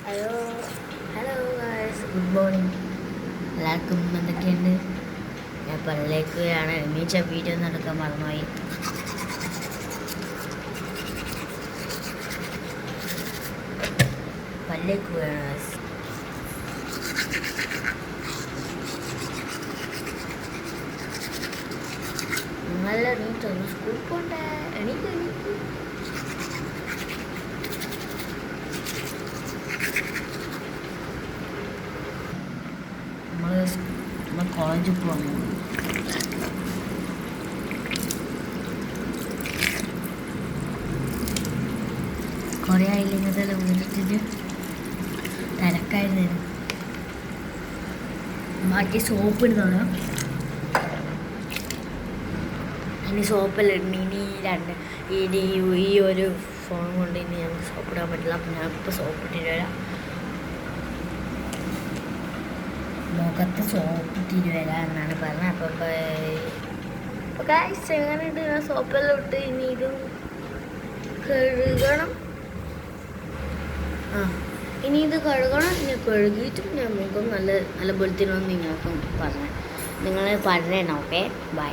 Hello hello guys, good morning. എല്ലാവർക്കും എന്തൊക്കെയുണ്ട്? ഞാൻ പല്ലേക്കുകയാണ്. എണീച്ച വീഡിയോ ഒന്നും എടുക്കാൻ മറന്നുപോയി. പല്ലേക്കുകയാണ് ഗായ്സ്. നിങ്ങളെല്ലാം എണീറ്റോ? സ്കൂളിൽ പോണ്ടേ? എണീറ്റ് എണീറ്റ്. നമ്മൾ കോളേജിൽ പോകാൻ പോകുന്നു. കുറേ ആയില്ലെങ്കിൽ ഇതെല്ലാം വിളിച്ചിട്ട് തിരക്കായിരുന്നു. ബാക്കി സോപ്പ് ഇടുന്നതാണ്. ഇനി സോപ്പെല്ലാം ഇടണം. ഈ ഒരു ഫോൺ കൊണ്ട് ഇനി ഞങ്ങൾക്ക് സോപ്പ് ഇടാൻ പറ്റില്ല. അപ്പം ഞാൻ ഇപ്പോൾ സോപ്പ് ഇട്ടിട്ട് വരാം. മുഖത്ത് സോപ്പ് ഇട്ടിട്ട് വരാം എന്നാണ് പറഞ്ഞത്. അപ്പോൾ ഗായ്സ് എങ്ങനെയുണ്ട്? ഞാൻ സോപ്പെല്ലാം ഇട്ട് ഇനി ഇത് കഴുകണം. ഇനി ഇത് കഴുകണം. ഇനി കഴുകിയിട്ടും ഞാൻ മുഖം നല്ല ബുദ്ധിനൊന്നും നിങ്ങളെ പറഞ്ഞേണം. Okay, bye.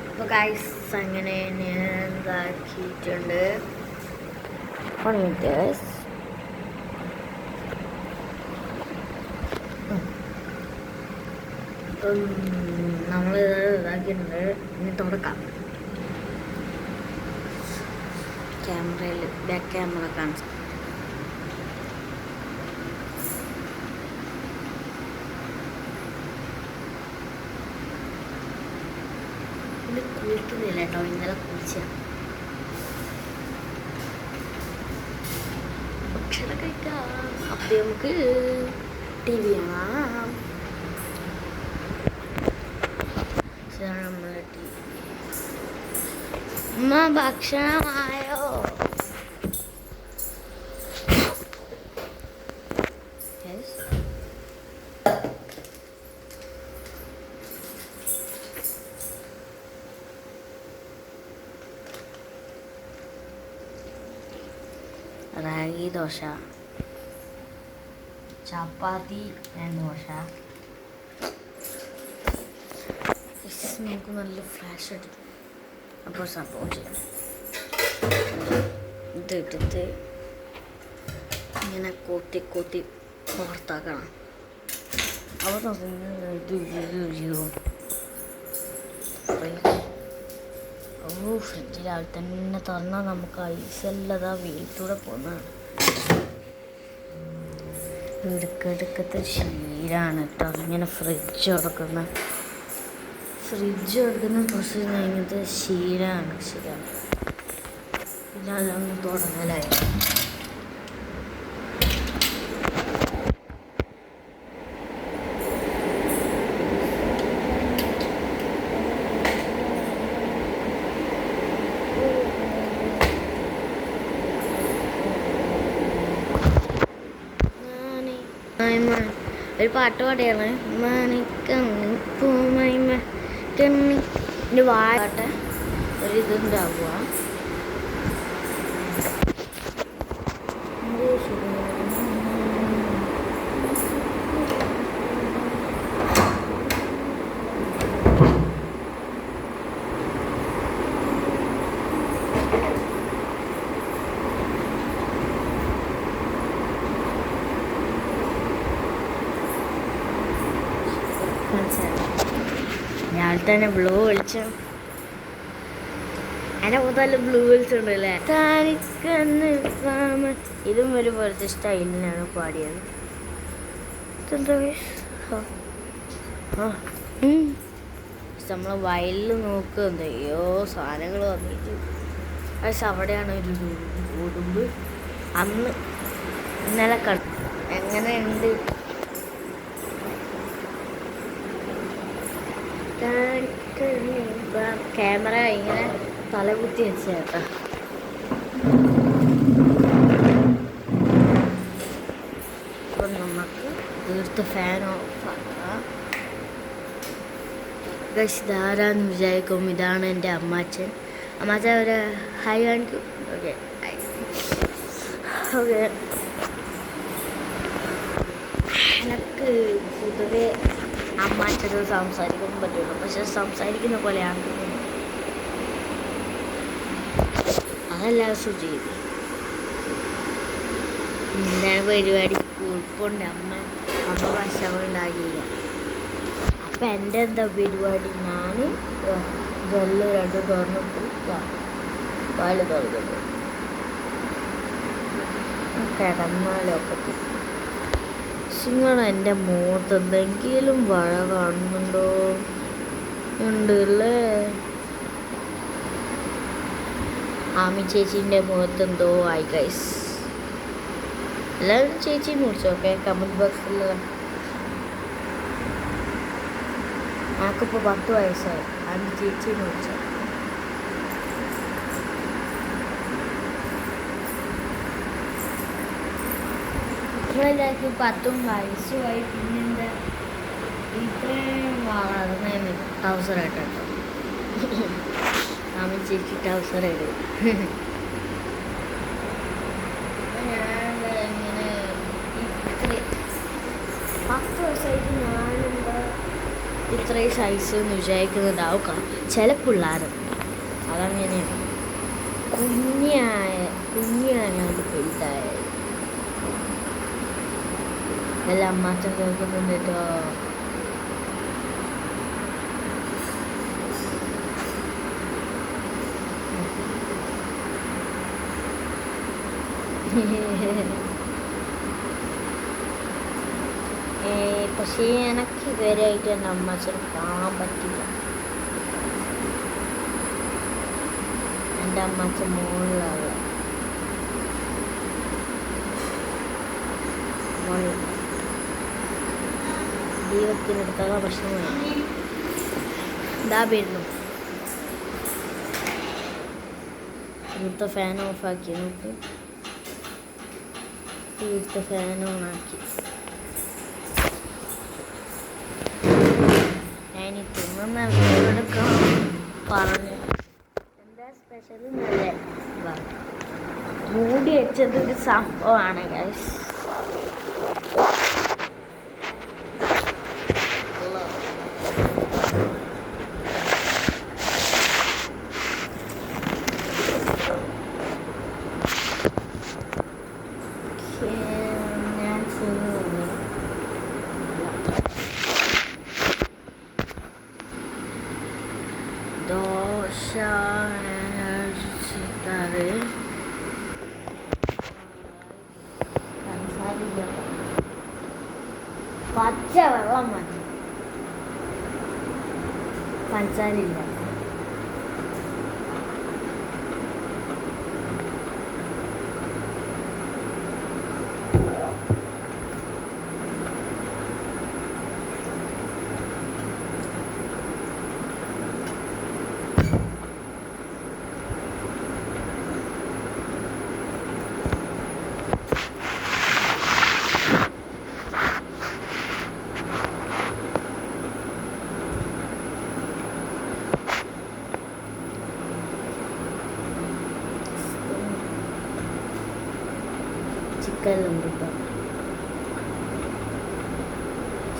അപ്പോൾ ഗായ്സ് അങ്ങനെ ഞാൻ ഇതാക്കിയിട്ടുണ്ട്. അപ്പം നമ്മൾ ഇതാക്കിയിട്ടുണ്ട്. ഇനി തുടക്കാം. ക്യാമറയിൽ ബാക്ക് ക്യാമറ കാണിച്ചു. ഇത് കുളിക്കുന്നില്ല കേട്ടോ, ഇന്നലെ കുളിച്ച. ഭക്ഷണം കഴിക്കാം. അപ്പം നമുക്ക് TV കാണാം. നമ്മളെ TV. അമ്മ ഭക്ഷണമായോ? റാഗി ദോശ, ചപ്പാത്തി ആൻഡ് ദോശ. നമുക്ക് നല്ല ഫ്ലാഷ് അടിക്കും. അപ്പോൾ സംഭവം ചെയ്യണം. ഇതിട്ടിട്ട് ഇങ്ങനെ കൊത്തി പുറത്താക്കണം. അപ്പോൾ ഫ്രിഡ്ജ് രാവിലെ തന്നെ തുറന്നാൽ നമുക്ക് ഐസല്ലതാ വെയിലത്തൂടെ പോകുന്നതാണ്. ഇടുക്കത്തെ ശീലമാണ് കേട്ടോ ഇങ്ങനെ ഫ്രിഡ്ജ് എടുക്കുന്ന കുറച്ച് ഇങ്ങനത്തെ ശീലമാണ്. ശരിയാണ്. പിന്നെ അതൊന്ന് തുടങ്ങലായി. ഒരു പാട്ട് പാടിയാണ്. മണിക്കണ്ണി പൂമൈമ കണ്ണി. എൻ്റെ പാട്ട് ഒരിതുണ്ടാവുക. രാവിലെ തന്നെ ബ്ലൂ വിളിച്ചും എൻ്റെ മുതൽ ബ്ലൂ വിളിച്ചുണ്ടല്ലേ. ഇതും ഒരു പോലത്തെ സ്റ്റൈലിനാണ് പാടിയത്. നമ്മൾ വയലിൽ നോക്കുന്നത് അയ്യോ സാധനങ്ങൾ വന്നിട്ട്. പക്ഷെ അവിടെയാണ് ഒരു ഉടുമ്പ്. അന്ന് ഇന്നലെ കണ്ടു. എങ്ങനെയുണ്ട്? ക്യാമറ ഇങ്ങനെ തലകുത്തി വെച്ചേട്ടാ. അപ്പം നമുക്ക് തീർത്ത് ഫാൻ ഓഫാക്കാം. ഇതാരാന്ന് വിചാരിക്കും. ഇതാണ് എൻ്റെ അമ്മാച്ചൻ. ഒരു ഹായ് കാണിക്കും. Okay, okay. പൊതുവെ അമ്മ അച്ഛനോട് സംസാരിക്കാൻ പറ്റുള്ളൂ, പക്ഷെ സംസാരിക്കുന്ന പോലെയാണ് അതല്ല സുചി. എന്താണ് പരിപാടി? കുഴപ്പമുണ്ട്. അമ്മ ഭക്ഷണം ഉണ്ടാക്കിയില്ല. അപ്പം എൻ്റെ എന്താ പരിപാടി? ഞാൻ ജെല്ല് രണ്ട് തുറന്നിട്ട് പാല് തുറന്നിട്ട് കിടന്നാലൊക്കെ. നിങ്ങൾ എൻ്റെ മുഖത്ത് എന്തെങ്കിലും വഴ കാണുന്നുണ്ടോ? ഉണ്ടല്ലേ. ആമി ചേച്ചീൻ്റെ മുഖത്ത് എന്തോ ആയി ഗൈസ്. എല്ലാവരും ചേച്ചി മുറിച്ചോക്കെ കമൻറ്റ് ബോക്സിൽ. ഞങ്ങൾക്കിപ്പോൾ 10 വയസ്സായി. ആമി ചേച്ചി മുറിച്ചോ. ഇപ്പോഴെല്ലാവർക്കും 10 വയസ്സുമായി. പിന്നെന്താ ഇത്രയും വളർന്നതിന് അവസരമായിട്ടോ. ആമി ചേച്ചിട്ട് അവസരമായിട്ട് ഇങ്ങനെ 10 വയസ്സായിട്ട് ഞാനെന്താ ഇത്രയും സൈസ് എന്ന് വിചാരിക്കുന്നതാവും ചില പിള്ളേർ. അതങ്ങനെയാണ്. കുഞ്ഞാണ് വലുതായ. എല്ലാ അമ്മാച്ചൻ കേൾക്കുന്നുണ്ട് കേട്ടോ. പക്ഷേ എനിക്ക് ഇതുവരെയായിട്ട് എൻ്റെ അമ്മാച്ചനെ കാണാൻ പറ്റില്ല. എൻ്റെ അമ്മാച്ചൻ മുകളിലാണ്. ദൈവത്തിനെടുത്തുള്ള ഭക്ഷണമാണ്. ഇതാ വരുന്നു. ഇവിടുത്തെ ഫാൻ ഓഫാക്കി. നോക്ക്, ഇവിടുത്തെ ഫാൻ ഓണാക്കി. ഞാനി തിന്നുന്ന പറഞ്ഞു എന്താ സ്പെഷ്യൽ എന്നല്ലേ. മൂടി വെച്ചത് ഒരു സംഭവമാണ് ഗൈസ്. ദോശ പച്ച വെള്ളം മതി, പഞ്ചാരില്ല. ചിക്കനുണ്ട് ഇപ്പം.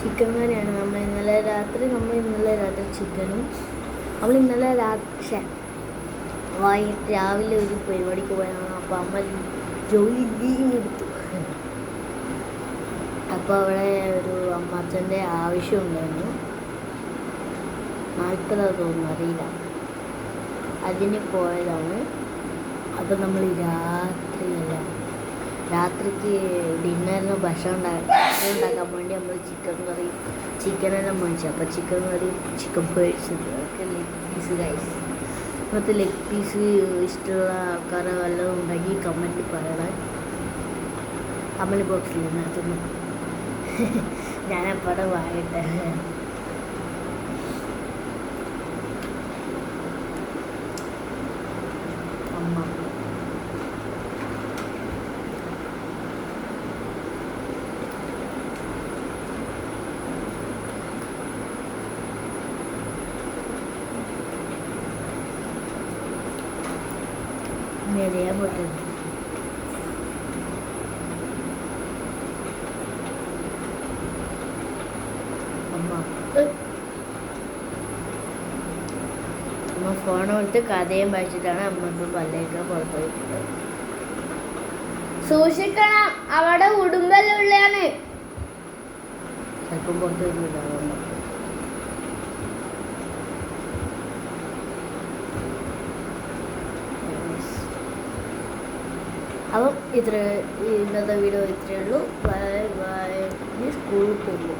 ചിക്കൻ കറിയാണ്. ഇന്നലെ രാത്രി ചിക്കനും രാവിലെ ഒരു പരിപാടിക്ക് പോയാണ്. അപ്പോൾ അമ്മ ജോലി എടുത്തു. അപ്പോൾ അവിടെ ഒരു അമ്മച്ചൻ്റെ ആവശ്യമുണ്ടായിരുന്നു. 40 തോന്നുന്നു, അറിയില്ല. അതിന് പോയതാണ്. അപ്പോൾ നമ്മൾ രാത്രിക്ക് ഡിന്നറിന് ഭക്ഷണം ഉണ്ടാക്കാൻ വേണ്ടി നമ്മൾ ചിക്കനെല്ലാം മേടിച്ചു. അപ്പോൾ ചിക്കൻ കറി, ചിക്കൻ പൊരിച്ചത്, അതൊക്കെ ലെഗ് പീസ് ഗൈസ്. ഇന്നത്തെ ലെഗ് പീസ് ഇഷ്ടമുള്ള ആൾക്കാരെ വല്ലതും ഉണ്ടെങ്കിൽ കമൻറ്റ് പറയണം. കമൻറ്റ് ബോക്സിൽ നടത്തുന്നു. ഞാനപ്പോൾ വായിട്ട് അമ്മ മെലിയാൻ പറ്റുന്നു. അമ്മ ഫോൺ കൊടുത്ത് കഥയും വായിച്ചിട്ടാണ് അമ്മ ഇപ്പം പല്ലേക്ക് പുറത്തുപോയിട്ടുള്ളത്. സൂക്ഷിക്കണം, അവിടെ ഉടുമ്പലുള്ളതാണ്. ചിലപ്പം പുറത്ത് വരുന്നുണ്ടാവും. അപ്പം ഇന്നത്തെ വീഡിയോ ഇത്രയേ ഉള്ളൂ. Bye bye. സ്കൂളിൽ പോകും.